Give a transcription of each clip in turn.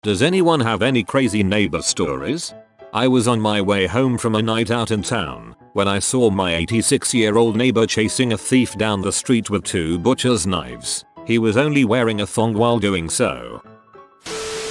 Does anyone have any crazy neighbor stories? I was on my way home from a night out in town when I saw my 86-year-old neighbor chasing a thief down the street with 2 butcher's knives. He was only wearing a thong while doing so.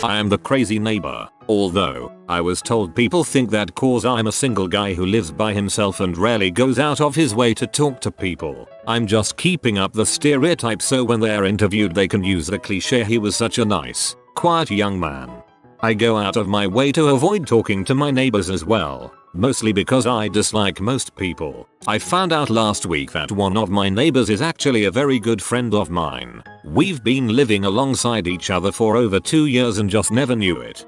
I am the crazy neighbor, although I was told people think that cause I'm a single guy who lives by himself and rarely goes out of his way to talk to people. I'm just keeping up the stereotype so when they're interviewed they can use the cliche he was such a nice, quiet young man. I go out of my way to avoid talking to my neighbors as well, mostly because I dislike most people. I found out last week that one of my neighbors is actually a very good friend of mine. We've been living alongside each other for over 2 years and just never knew it.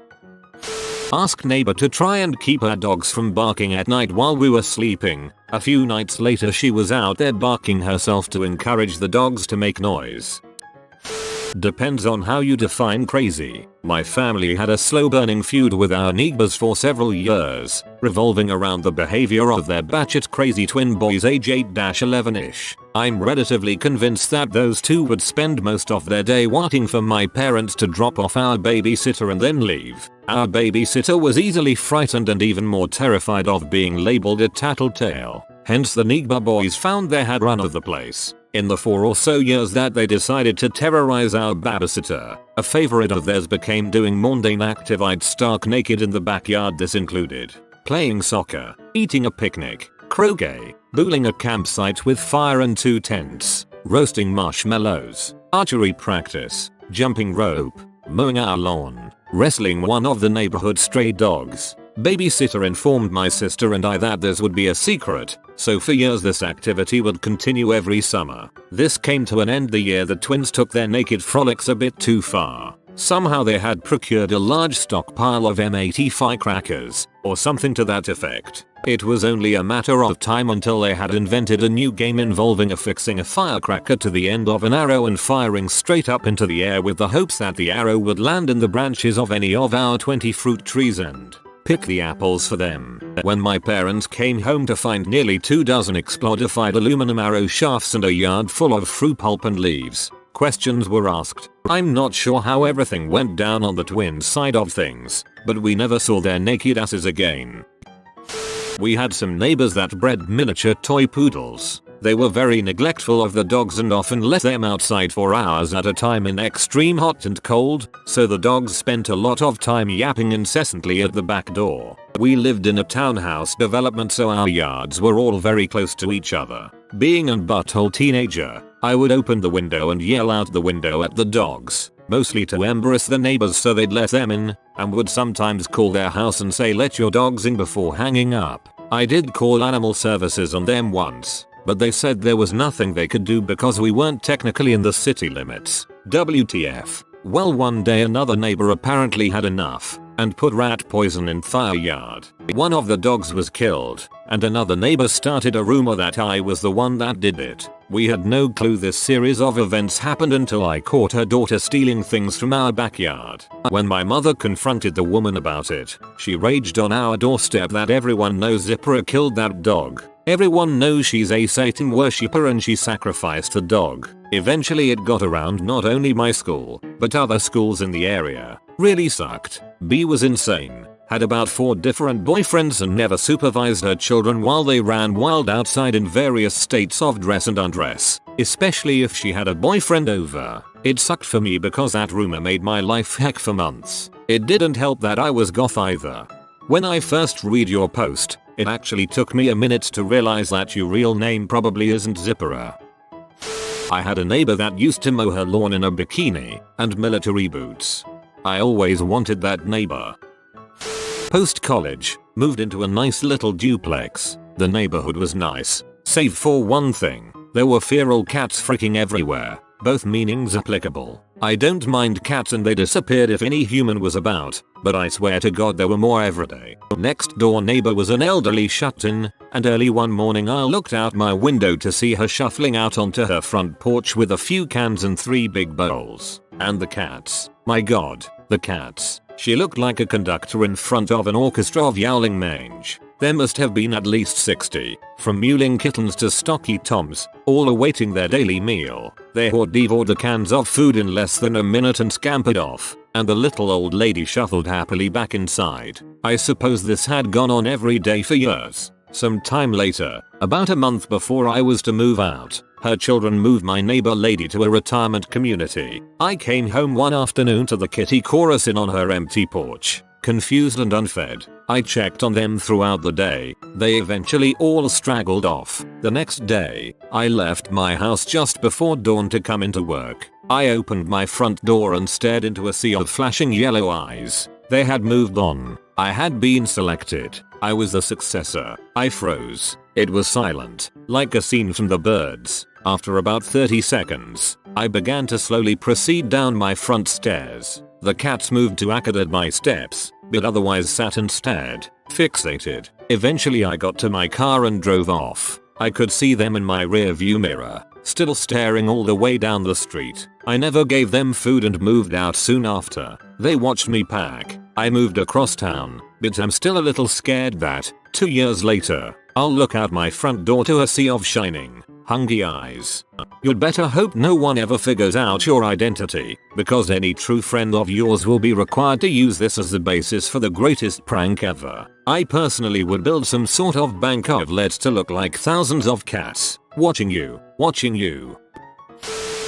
Asked neighbor to try and keep our dogs from barking at night while we were sleeping. A few nights later she was out there barking herself to encourage the dogs to make noise. Depends on how you define crazy. My family had a slow-burning feud with our neighbors for several years, revolving around the behavior of their batshit crazy twin boys age 8-11ish. I'm relatively convinced that those two would spend most of their day waiting for my parents to drop off our babysitter and then leave. Our babysitter was easily frightened and even more terrified of being labeled a tattletale. Hence the neighbor boys found they had run of the place. In the 4 or so years that they decided to terrorize our babysitter, a favorite of theirs became doing mundane activities stark naked in the backyard. This included playing soccer, eating a picnic, croquet, bowling a campsite with fire and 2 tents, roasting marshmallows, archery practice, jumping rope, mowing our lawn, wrestling one of the neighborhood stray dogs. Babysitter informed my sister and I that this would be a secret, so for years this activity would continue every summer. This came to an end the year the twins took their naked frolics a bit too far. Somehow they had procured a large stockpile of M80 firecrackers, or something to that effect. It was only a matter of time until they had invented a new game involving affixing a firecracker to the end of an arrow and firing straight up into the air with the hopes that the arrow would land in the branches of any of our 20 fruit trees and pick the apples for them. When my parents came home to find nearly 2 dozen explodified aluminum arrow shafts and a yard full of fruit pulp and leaves, questions were asked. I'm not sure how everything went down on the twins' side of things, but we never saw their naked asses again. We had some neighbors that bred miniature toy poodles. They were very neglectful of the dogs and often let them outside for hours at a time in extreme hot and cold, so the dogs spent a lot of time yapping incessantly at the back door. We lived in a townhouse development so our yards were all very close to each other. Being a butthole teenager, I would open the window and yell out the window at the dogs, mostly to embarrass the neighbors so they'd let them in, and would sometimes call their house and say let your dogs in before hanging up. I did call animal services on them once, but they said there was nothing they could do because we weren't technically in the city limits. WTF. Well, one day another neighbor apparently had enough and put rat poison in their yard. One of the dogs was killed, and another neighbor started a rumor that I was the one that did it. We had no clue this series of events happened until I caught her daughter stealing things from our backyard. When my mother confronted the woman about it, she raged on our doorstep that everyone knows Zipporah killed that dog. Everyone knows she's a Satan worshipper and she sacrificed the dog. Eventually it got around not only my school, but other schools in the area. Really sucked. B was insane. Had about 4 different boyfriends and never supervised her children while they ran wild outside in various states of dress and undress, especially if she had a boyfriend over. It sucked for me because that rumor made my life heck for months. It didn't help that I was goth either. When I first read your post, it actually took me a minute to realize that your real name probably isn't Zipporah. I had a neighbor that used to mow her lawn in a bikini and military boots. I always wanted that neighbor. Post-college, moved into a nice little duplex. The neighborhood was nice, save for one thing. There were feral cats freaking everywhere. Both meanings applicable. I don't mind cats and they disappeared if any human was about, but I swear to God there were more every day. Next door neighbor was an elderly shut-in, and early one morning I looked out my window to see her shuffling out onto her front porch with a few cans and 3 big bowls. And the cats. My God, the cats. She looked like a conductor in front of an orchestra of yowling mange. There must have been at least 60, from mewling kittens to stocky toms, all awaiting their daily meal. They devoured the cans of food in less than a minute and scampered off. and the little old lady shuffled happily back inside. I suppose this had gone on every day for years. Some time later, about a month before I was to move out, her children moved my neighbor lady to a retirement community. I came home one afternoon to the kitty chorus in on her empty porch, confused and unfed. I checked on them throughout the day. They eventually all straggled off. The next day, I left my house just before dawn to come into work. I opened my front door and stared into a sea of flashing yellow eyes. They had moved on. I had been selected. I was the successor. I froze. It was silent, like a scene from The Birds. After about 30 seconds, I began to slowly proceed down my front stairs. The cats moved to accord at my steps, but otherwise sat and stared, fixated. Eventually I got to my car and drove off. I could see them in my rear view mirror, still staring all the way down the street. I never gave them food and moved out soon after. They watched me pack. I moved across town, but I'm still a little scared that, 2 years later, I'll look out my front door to a sea of shining, hungry eyes. You'd better hope no one ever figures out your identity, because any true friend of yours will be required to use this as the basis for the greatest prank ever. I personally would build some sort of bank of lead to look like thousands of cats, watching you.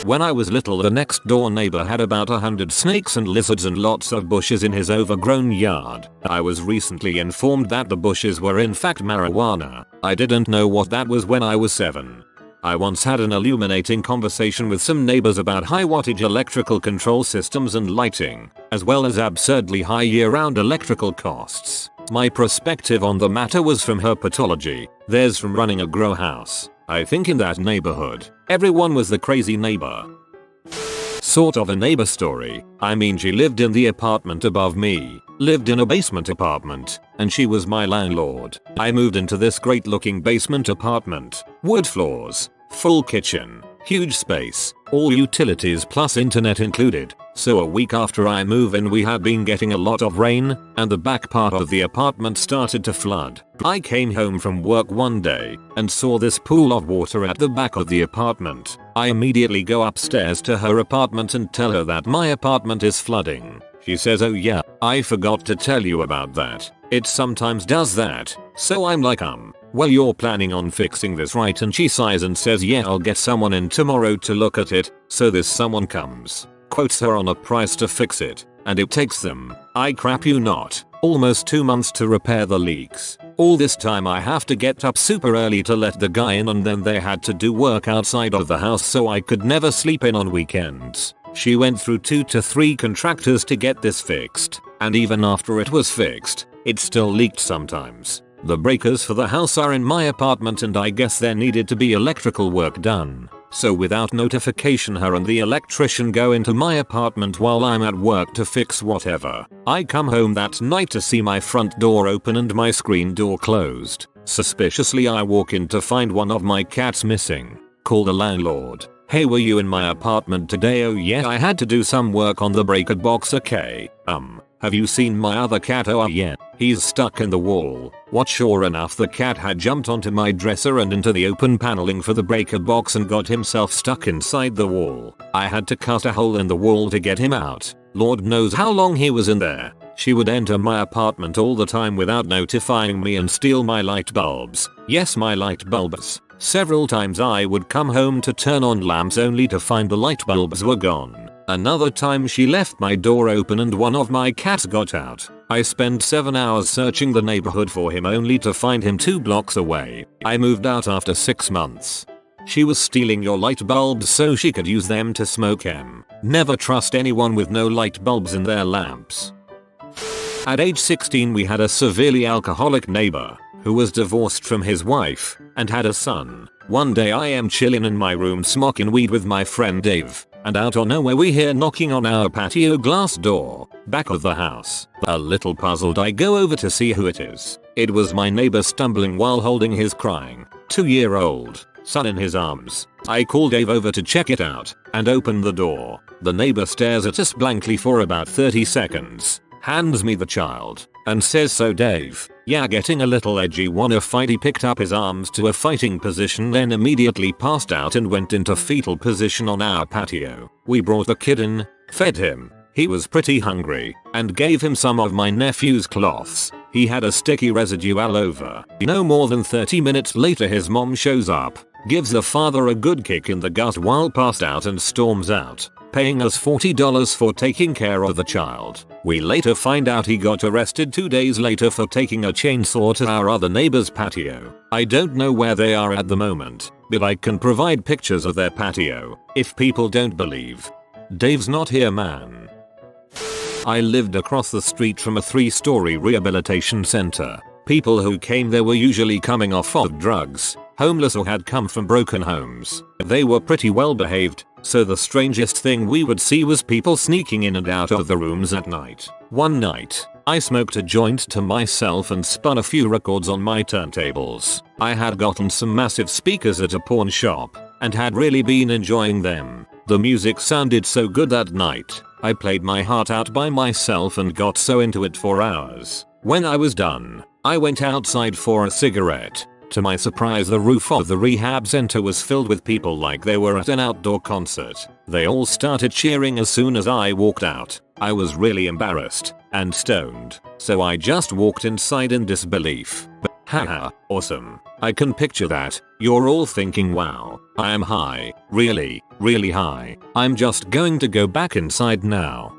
When I was little, the next door neighbor had about 100 snakes and lizards and lots of bushes in his overgrown yard. I was recently informed that the bushes were in fact marijuana. I didn't know what that was when I was 7. I once had an illuminating conversation with some neighbors about high wattage electrical control systems and lighting, as well as absurdly high year-round electrical costs. My perspective on the matter was from herpetology, theirs from running a grow house. I think in that neighborhood, everyone was the crazy neighbor. Sort of a neighbor story. I mean, she lived in the apartment above me, lived in a basement apartment, and she was my landlord. I moved into this great looking basement apartment. Wood floors, full kitchen, huge space, all utilities plus internet included. So a week after I moved in, we had been getting a lot of rain, and the back part of the apartment started to flood. I came home from work one day and saw this pool of water at the back of the apartment. I immediately go upstairs to her apartment and tell her that my apartment is flooding. She says, "Oh yeah, I forgot to tell you about that. It sometimes does that." So I'm like, well, you're planning on fixing this, right? And she sighs and says, "Yeah, I'll get someone in tomorrow to look at it." So this someone comes, quotes her on a price to fix it, and it takes them, I crap you not, almost 2 months to repair the leaks. All this time I have to get up super early to let the guy in, and then they had to do work outside of the house, so I could never sleep in on weekends. She went through 2 to 3 contractors to get this fixed, and even after it was fixed, it still leaked sometimes. The breakers for the house are in my apartment, and I guess there needed to be electrical work done. So without notification, her and the electrician go into my apartment while I'm at work to fix whatever. I come home that night to see my front door open and my screen door closed. Suspiciously, I walk in to find one of my cats missing. Call the landlord. "Hey, were you in my apartment today?" "Oh yeah, I had to do some work on the breaker box." "Okay, have you seen my other cat?" "Oh yeah, he's stuck in the wall." What? Sure enough, the cat had jumped onto my dresser and into the open paneling for the breaker box and got himself stuck inside the wall. I had to cut a hole in the wall to get him out. Lord knows how long he was in there. She would enter my apartment all the time without notifying me and steal my light bulbs. Yes, my light bulbs. Several times I would come home to turn on lamps only to find the light bulbs were gone. Another time she left my door open and one of my cats got out. I spent 7 hours searching the neighborhood for him only to find him 2 blocks away. I moved out after 6 months. She was stealing your light bulbs so she could use them to smoke em. Never trust anyone with no light bulbs in their lamps. At age 16, we had a severely alcoholic neighbor who was divorced from his wife and had a son. One day I am chilling in my room smoking weed with my friend Dave, and out of nowhere we hear knocking on our patio glass door, back of the house. A little puzzled, I go over to see who it is. It was my neighbor stumbling while holding his crying 2-year-old son in his arms. I call Dave over to check it out and open the door. The neighbor stares at us blankly for about 30 seconds, hands me the child, and says, "So Dave, yeah, getting a little edgy, wanna fight?" He picked up his arms to a fighting position, then immediately passed out and went into fetal position on our patio. We brought the kid in, fed him, He was pretty hungry and gave him some of my nephew's cloths. He had a sticky residue all over. No more than 30 minutes later his mom shows up, gives the father a good kick in the gut while passed out and storms out, paying us $40 for taking care of the child. We later find out he got arrested 2 days later for taking a chainsaw to our other neighbor's patio. I don't know where they are at the moment, but I can provide pictures of their patio if people don't believe. Dave's not here, man. I lived across the street from a 3-story rehabilitation center. People who came there were usually coming off of drugs, homeless, or had come from broken homes. They were pretty well behaved, so the strangest thing we would see was people sneaking in and out of the rooms at night. One night, I smoked a joint to myself and spun a few records on my turntables. I had gotten some massive speakers at a pawn shop and had really been enjoying them. The music sounded so good that night. I played my heart out by myself and got so into it for hours. When I was done, I went outside for a cigarette. To my surprise, the roof of the rehab center was filled with people like they were at an outdoor concert. They all started cheering as soon as I walked out. I was really embarrassed and stoned, so I just walked inside in disbelief. Haha, awesome. I can picture that. You're all thinking, wow, I am high. Really, really high. I'm just going to go back inside now.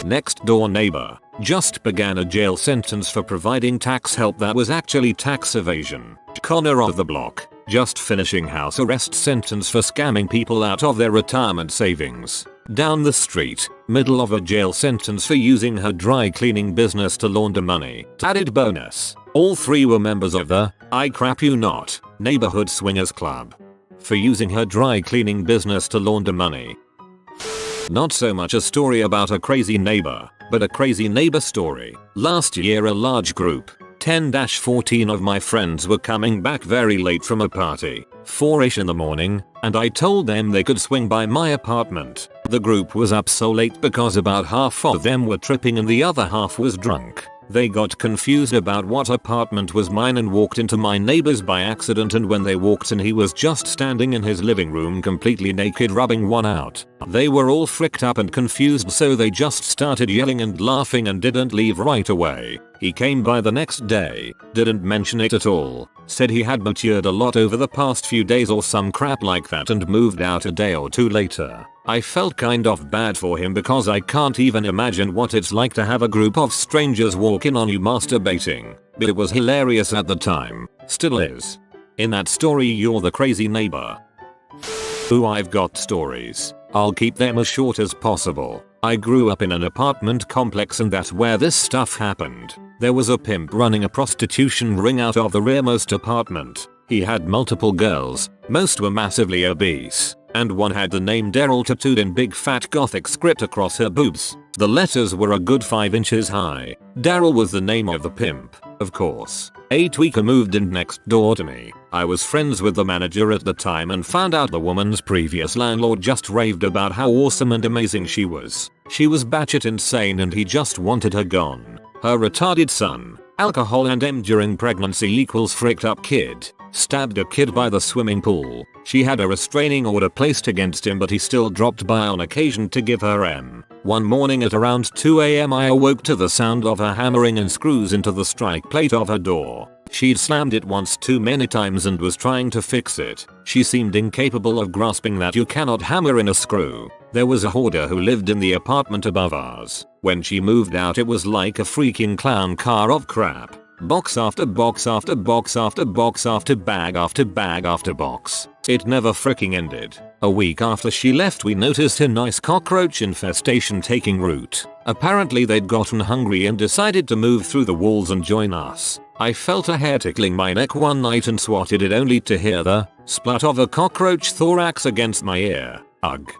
Next door neighbor just began a jail sentence for providing tax help that was actually tax evasion. Corner of the block, just finishing house arrest sentence for scamming people out of their retirement savings. Down the street, middle of a jail sentence for using her dry cleaning business to launder money. Added bonus, all 3 were members of the I crap you not neighborhood swingers club for using her dry cleaning business to launder money. Not so much a story about a crazy neighbor, but a crazy neighbor story. Last year a large group, 10-14 of my friends, were coming back very late from a party, 4ish in the morning, and I told them they could swing by my apartment. The group was up so late because about half of them were tripping and the other half was drunk. They got confused about what apartment was mine and walked into my neighbor's by accident, and when they walked in he was just standing in his living room completely naked rubbing one out. They were all fricked up and confused, so they just started yelling and laughing and didn't leave right away. He came by the next day, didn't mention it at all, said he had matured a lot over the past few days or some crap like that and moved out a day or 2 later. I felt kind of bad for him because I can't even imagine what it's like to have a group of strangers walk in on you masturbating, but it was hilarious at the time, still is. In that story you're the crazy neighbor. Ooh, I've got stories. I'll keep them as short as possible. I grew up in an apartment complex and that's where this stuff happened. There was a pimp running a prostitution ring out of the rearmost apartment. He had multiple girls, most were massively obese, and one had the name Daryl tattooed in big fat gothic script across her boobs. The letters were a good 5 inches high. Daryl was the name of the pimp, of course. A tweaker moved in next door to me. I was friends with the manager at the time and found out the woman's previous landlord just raved about how awesome and amazing she was. She was batshit insane and he just wanted her gone. Her retarded son, alcohol and M during pregnancy equals fricked up kid, stabbed a kid by the swimming pool. She had a restraining order placed against him but he still dropped by on occasion to give her M. One morning at around 2 AM I awoke to the sound of her hammering in screws into the strike plate of her door. She'd slammed it once too many times and was trying to fix it. She seemed incapable of grasping that you cannot hammer in a screw. There was a hoarder who lived in the apartment above ours. When she moved out it was like a freaking clown car of crap. Box after box after box after box after bag after bag after box. It never fricking ended. A week after she left we noticed a nice cockroach infestation taking root. Apparently they'd gotten hungry and decided to move through the walls and join us. I felt a hair tickling my neck one night and swatted it only to hear the splat of a cockroach thorax against my ear. Ugh.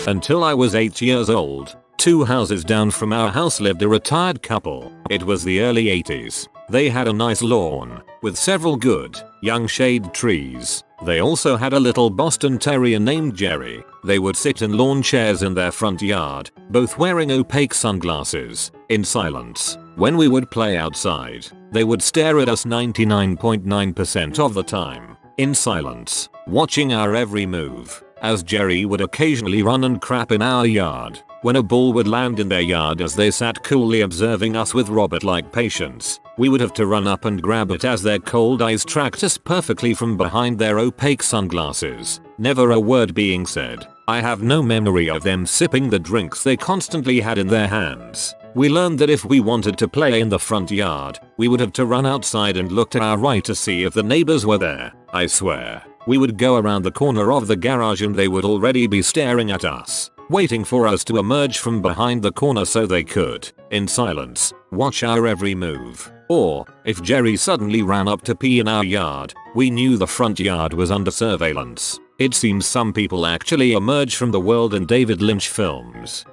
Until I was 8 years old, 2 houses down from our house lived a retired couple. It was the early 80s. They had a nice lawn with several good, young shade trees. They also had a little Boston Terrier named Jerry. They would sit in lawn chairs in their front yard, both wearing opaque sunglasses, in silence. When we would play outside, they would stare at us 99.9% of the time, in silence, watching our every move. as Jerry would occasionally run and crap in our yard. When a ball would land in their yard as they sat coolly observing us with Robert-like patience, we would have to run up and grab it as their cold eyes tracked us perfectly from behind their opaque sunglasses. Never a word being said. I have no memory of them sipping the drinks they constantly had in their hands. We learned that if we wanted to play in the front yard, we would have to run outside and look to our right to see if the neighbors were there. I swear, we would go around the corner of the garage and they would already be staring at us, waiting for us to emerge from behind the corner so they could, in silence, watch our every move. Or, if Jerry suddenly ran up to pee in our yard, we knew the front yard was under surveillance. It seems some people actually emerge from the world in David Lynch films.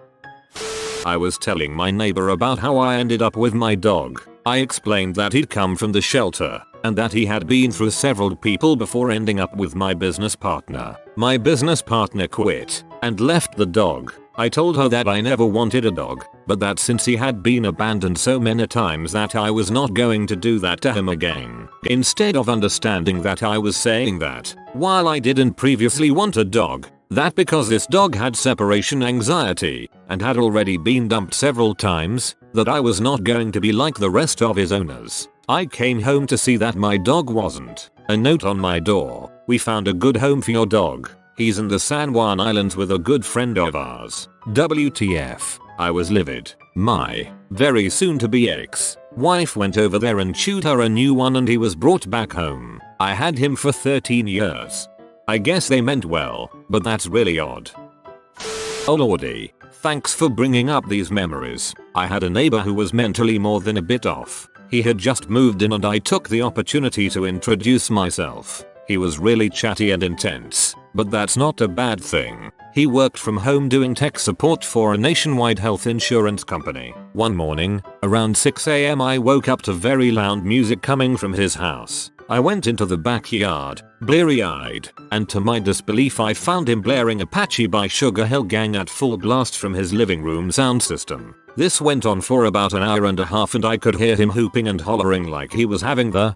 I was telling my neighbor about how I ended up with my dog. I explained that he'd come from the shelter, and that he had been through several people before ending up with my business partner. My business partner quit, and left the dog. I told her that I never wanted a dog, but that since he had been abandoned so many times that I was not going to do that to him again. Instead of understanding that I was saying that, while I didn't previously want a dog, that because this dog had separation anxiety, and had already been dumped several times, that I was not going to be like the rest of his owners. I came home to see that my dog wasn't. A note on my door: "We found a good home for your dog. He's in the San Juan Islands with a good friend of ours." WTF. I was livid. My very soon to be ex-wife went over there and chewed her a new one and he was brought back home. I had him for 13 years. I guess they meant well, but that's really odd. Oh lordy, thanks for bringing up these memories. I had a neighbor who was mentally more than a bit off. He had just moved in and I took the opportunity to introduce myself. He was really chatty and intense, but that's not a bad thing. He worked from home doing tech support for a nationwide health insurance company. One morning, around 6 AM I woke up to very loud music coming from his house. I went into the backyard, bleary-eyed, and to my disbelief I found him blaring Apache by Sugar Hill Gang at full blast from his living room sound system. This went on for about an hour and a half and I could hear him hooping and hollering like he was having the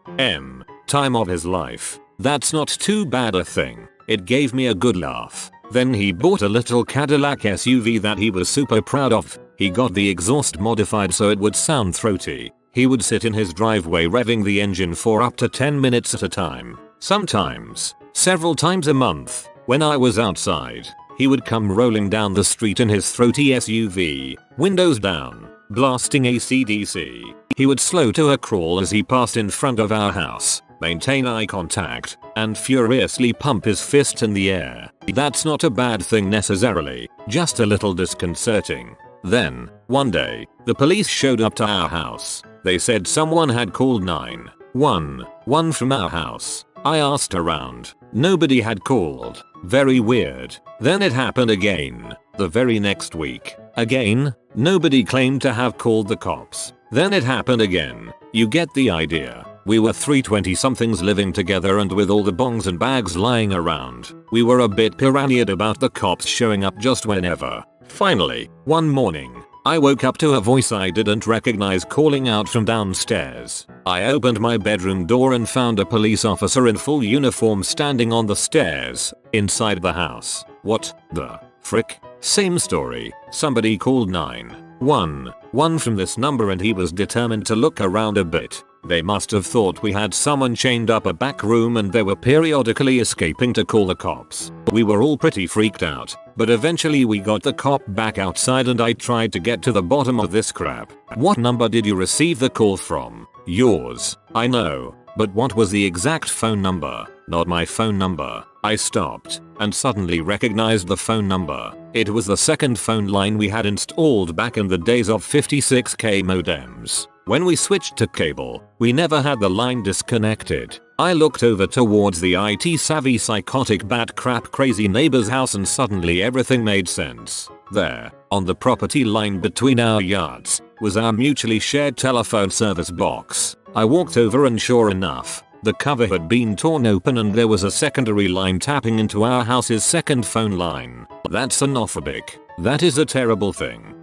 time of his life. That's not too bad a thing. It gave me a good laugh. Then he bought a little Cadillac SUV that he was super proud of. He got the exhaust modified so it would sound throaty. He would sit in his driveway revving the engine for up to 10 minutes at a time. Sometimes, several times a month, when I was outside, he would come rolling down the street in his throaty SUV, windows down, blasting AC/DC. He would slow to a crawl as he passed in front of our house, maintain eye contact, and furiously pump his fist in the air. That's not a bad thing necessarily, just a little disconcerting. Then, one day, the police showed up to our house. They said someone had called 911 from our house. I asked around. Nobody had called. Very weird. Then it happened again. The very next week. Again, nobody claimed to have called the cops. Then it happened again. You get the idea. We were 3 20-somethings living together and with all the bongs and bags lying around, we were a bit paranoid about the cops showing up just whenever. Finally, one morning, I woke up to a voice I didn't recognize calling out from downstairs. I opened my bedroom door and found a police officer in full uniform standing on the stairs, inside the house. What the frick? Same story. Somebody called 911 from this number and he was determined to look around a bit. They must have thought we had someone chained up a back room and they were periodically escaping to call the cops. We were all pretty freaked out, but eventually we got the cop back outside and I tried to get to the bottom of this crap. What number did you receive the call from? Yours. I know, but what was the exact phone number? Not my phone number. I stopped and suddenly recognized the phone number. It was the second phone line we had installed back in the days of 56K modems. When we switched to cable, we never had the line disconnected. I looked over towards the IT savvy psychotic bat crap crazy neighbor's house and suddenly everything made sense. There, on the property line between our yards, was our mutually shared telephone service box. I walked over and sure enough, the cover had been torn open and there was a secondary line tapping into our house's second phone line. That's xenophobic. That is a terrible thing.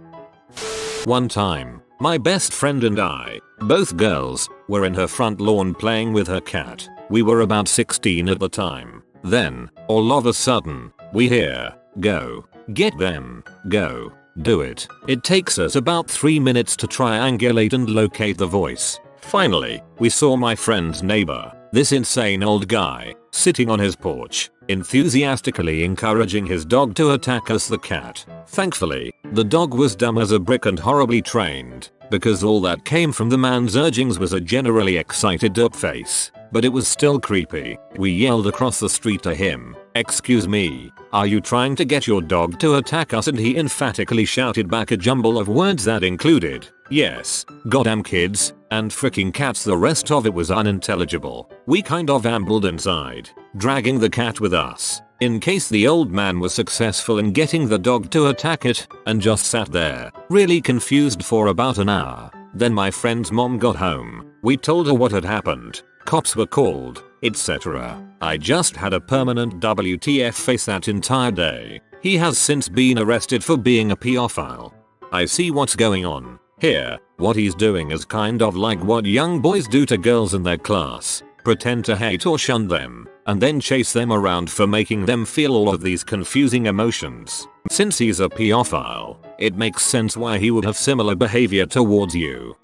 One time, my best friend and I, both girls, were in her front lawn playing with her cat. We were about 16 at the time. Then, all of a sudden, We hear, go, get them, go, do it. It takes us about 3 minutes to triangulate and locate the voice. Finally, we saw my friend's neighbor, this insane old guy, sitting on his porch, enthusiastically encouraging his dog to attack us, the cat. Thankfully, the dog was dumb as a brick and horribly trained, because all that came from the man's urgings was a generally excited derp face. But it was still creepy. We yelled across the street to him, "Excuse me, are you trying to get your dog to attack us?" And he emphatically shouted back a jumble of words that included, "Yes, goddamn kids," and fricking cats. The rest of it was unintelligible. We kind of ambled inside, dragging the cat with us, in case the old man was successful in getting the dog to attack it, and just sat there, really confused for about an hour. Then my friend's mom got home. We told her what had happened. Cops were called, etc. I just had a permanent WTF face that entire day. He has since been arrested for being a pedophile. I see what's going on here. What he's doing is kind of like what young boys do to girls in their class. Pretend to hate or shun them, and then chase them around for making them feel all of these confusing emotions. Since he's a pedophile, it makes sense why he would have similar behavior towards you.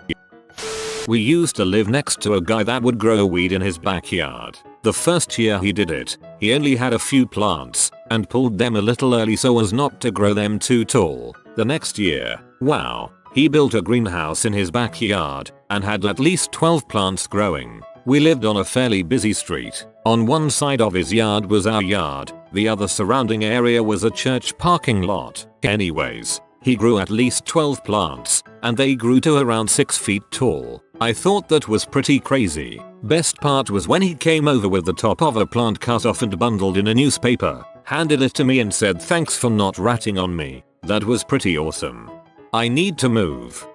We used to live next to a guy that would grow weed in his backyard. The first year he did it, he only had a few plants, and pulled them a little early so as not to grow them too tall. The next year, wow, he built a greenhouse in his backyard, and had at least 12 plants growing. We lived on a fairly busy street. On one side of his yard was our yard, the other surrounding area was a church parking lot. Anyways, he grew at least 12 plants, and they grew to around 6 feet tall. I thought that was pretty crazy. Best part was when he came over with the top of a plant cut off and bundled in a newspaper, handed it to me and said thanks for not ratting on me. That was pretty awesome. I need to move.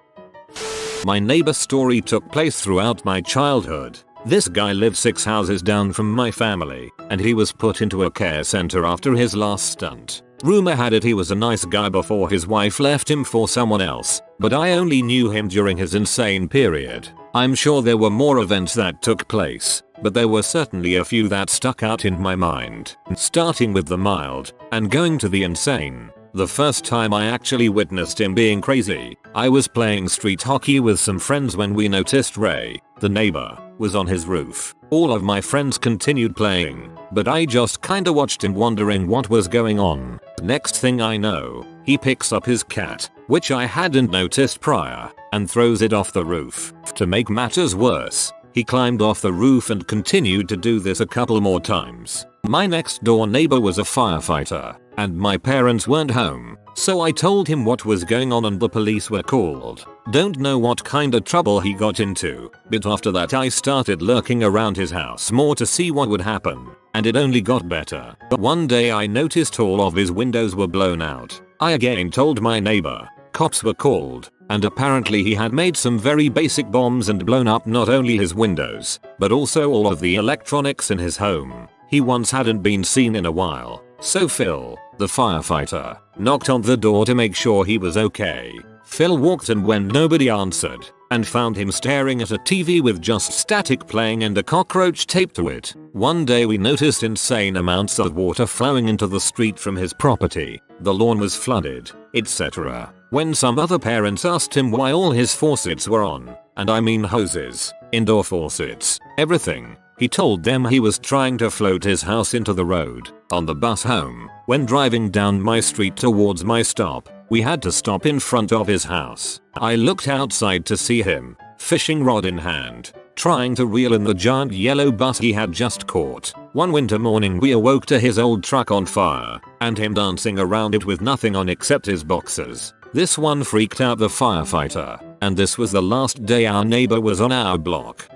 My neighbor story took place throughout my childhood. This guy lived 6 houses down from my family, and he was put into a care center after his last stunt. Rumor had it he was a nice guy before his wife left him for someone else, but I only knew him during his insane period. I'm sure there were more events that took place, but there were certainly a few that stuck out in my mind. Starting with the mild, and going to the insane. The first time I actually witnessed him being crazy, I was playing street hockey with some friends when we noticed Ray, the neighbor, was on his roof. All of my friends continued playing, but I just kinda watched him wondering what was going on. Next thing I know, he picks up his cat, which I hadn't noticed prior, and throws it off the roof. To make matters worse, he climbed off the roof and continued to do this a couple more times. My next door neighbor was a firefighter, and my parents weren't home, so I told him what was going on and the police were called. Don't know what kind of trouble he got into, but after that I started lurking around his house more to see what would happen, and it only got better. One day I noticed all of his windows were blown out. I again told my neighbor. Cops were called, and apparently he had made some very basic bombs and blown up not only his windows, but also all of the electronics in his home. He once hadn't been seen in a while, so Phil, the firefighter, knocked on the door to make sure he was okay. Phil walked in when nobody answered, and found him staring at a TV with just static playing and a cockroach taped to it. One day we noticed insane amounts of water flowing into the street from his property. The lawn was flooded, etc. When some other parents asked him why all his faucets were on, and I mean hoses, indoor faucets, everything, he told them he was trying to float his house into the road. On the bus home, when driving down my street towards my stop, we had to stop in front of his house. I looked outside to see him, fishing rod in hand, trying to reel in the giant yellow bass he had just caught. One winter morning we awoke to his old truck on fire, and him dancing around it with nothing on except his boxers. This one freaked out the firefighter, and this was the last day our neighbor was on our block.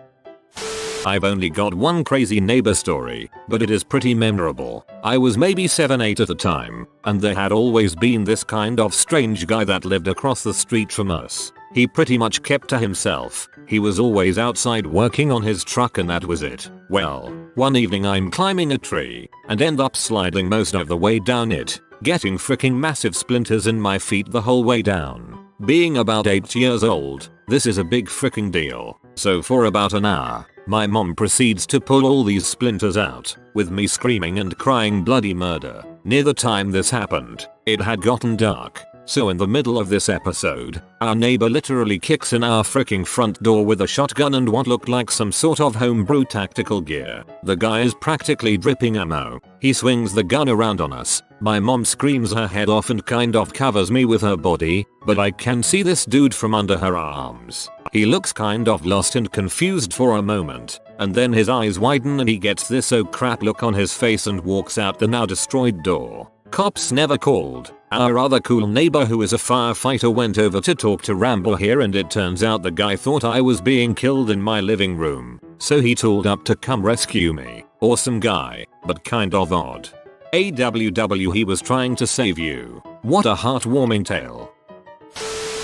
I've only got one crazy neighbor story, but it is pretty memorable. I was maybe 7-8 at the time, and there had always been this kind of strange guy that lived across the street from us. He pretty much kept to himself. He was always outside working on his truck and that was it. Well, one evening I'm climbing a tree, and end up sliding most of the way down it, getting freaking massive splinters in my feet the whole way down. Being about 8 years old, this is a big freaking deal. So for about an hour, my mom proceeds to pull all these splinters out, with me screaming and crying bloody murder. Near the time this happened, it had gotten dark. So in the middle of this episode, our neighbor literally kicks in our freaking front door with a shotgun and what looked like some sort of homebrew tactical gear. The guy is practically dripping ammo. He swings the gun around on us. My mom screams her head off and kind of covers me with her body, but I can see this dude from under her arms. He looks kind of lost and confused for a moment, and then his eyes widen and he gets this oh crap look on his face and walks out the now destroyed door. Cops never called. Our other cool neighbor who is a firefighter went over to talk to Rambo here and it turns out the guy thought I was being killed in my living room. So he tooled up to come rescue me. Awesome guy, but kind of odd. AWW he was trying to save you. What a heartwarming tale.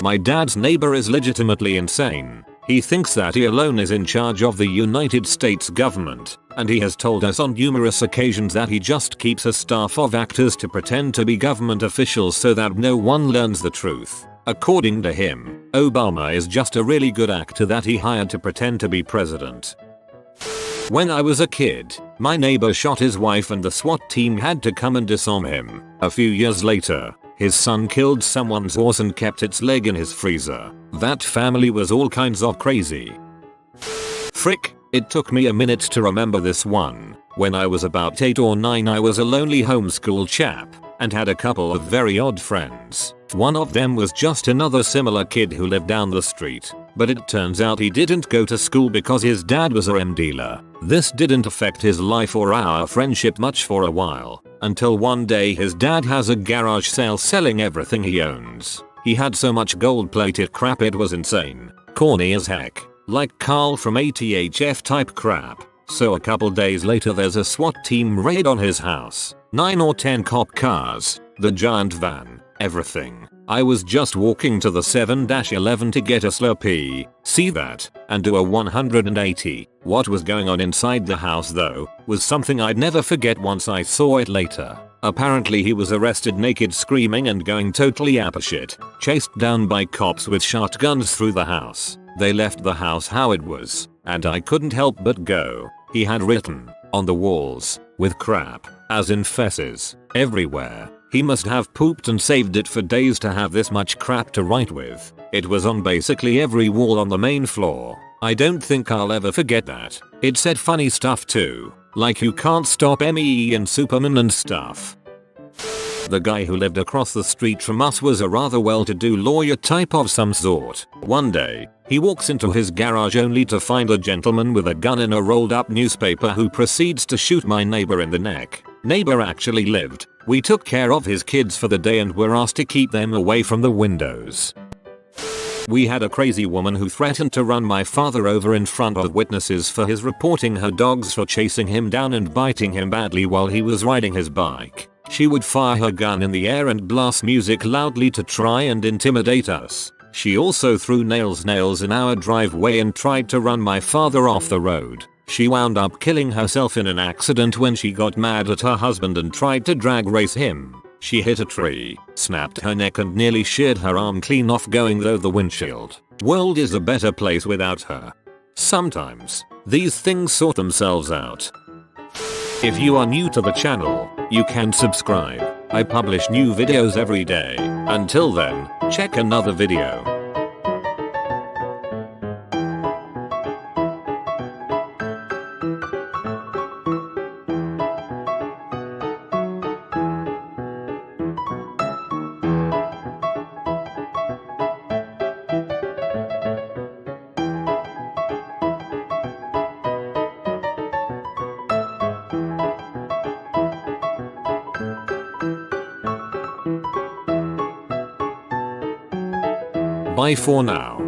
My dad's neighbor is legitimately insane. He thinks that he alone is in charge of the United States government, and he has told us on numerous occasions that he just keeps a staff of actors to pretend to be government officials so that no one learns the truth. According to him, Obama is just a really good actor that he hired to pretend to be president. When I was a kid, my neighbor shot his wife and the SWAT team had to come and disarm him. A few years later, his son killed someone's horse and kept its leg in his freezer. That family was all kinds of crazy. Frick, it took me a minute to remember this one. When I was about 8 or 9 I was a lonely homeschool chap and had a couple of very odd friends. One of them was just another similar kid who lived down the street, but it turns out he didn't go to school because his dad was a rem dealer. This didn't affect his life or our friendship much for a while, until one day his dad has a garage sale selling everything he owns. He had so much gold-plated crap it was insane. Corny as heck. Like Carl from ATHF type crap. So a couple days later there's a SWAT team raid on his house. 9 or 10 cop cars, the giant van, everything. I was just walking to the 7-Eleven to get a Slurpee, see that, and do a 180. What was going on inside the house though, was something I'd never forget once I saw it later. Apparently he was arrested naked screaming and going totally apeshit, chased down by cops with shotguns through the house. They left the house how it was, and I couldn't help but go. He had written, on the walls, with crap, as in fesses, everywhere. He must have pooped and saved it for days to have this much crap to write with. It was on basically every wall on the main floor. I don't think I'll ever forget that. It said funny stuff too, like you can't stop me and Superman and stuff. The guy who lived across the street from us was a rather well-to-do lawyer type of some sort. One day, he walks into his garage only to find a gentleman with a gun in a rolled up newspaper who proceeds to shoot my neighbor in the neck. Neighbor actually lived. We took care of his kids for the day and were asked to keep them away from the windows. We had a crazy woman who threatened to run my father over in front of witnesses for his reporting her dogs for chasing him down and biting him badly while he was riding his bike. She would fire her gun in the air and blast music loudly to try and intimidate us. She also threw nails in our driveway and tried to run my father off the road. She wound up killing herself in an accident when she got mad at her husband and tried to drag race him. She hit a tree, snapped her neck and nearly sheared her arm clean off going through the windshield. World is a better place without her. Sometimes, these things sort themselves out. If you are new to the channel, you can subscribe. I publish new videos every day. Until then, check another video. Bye for now.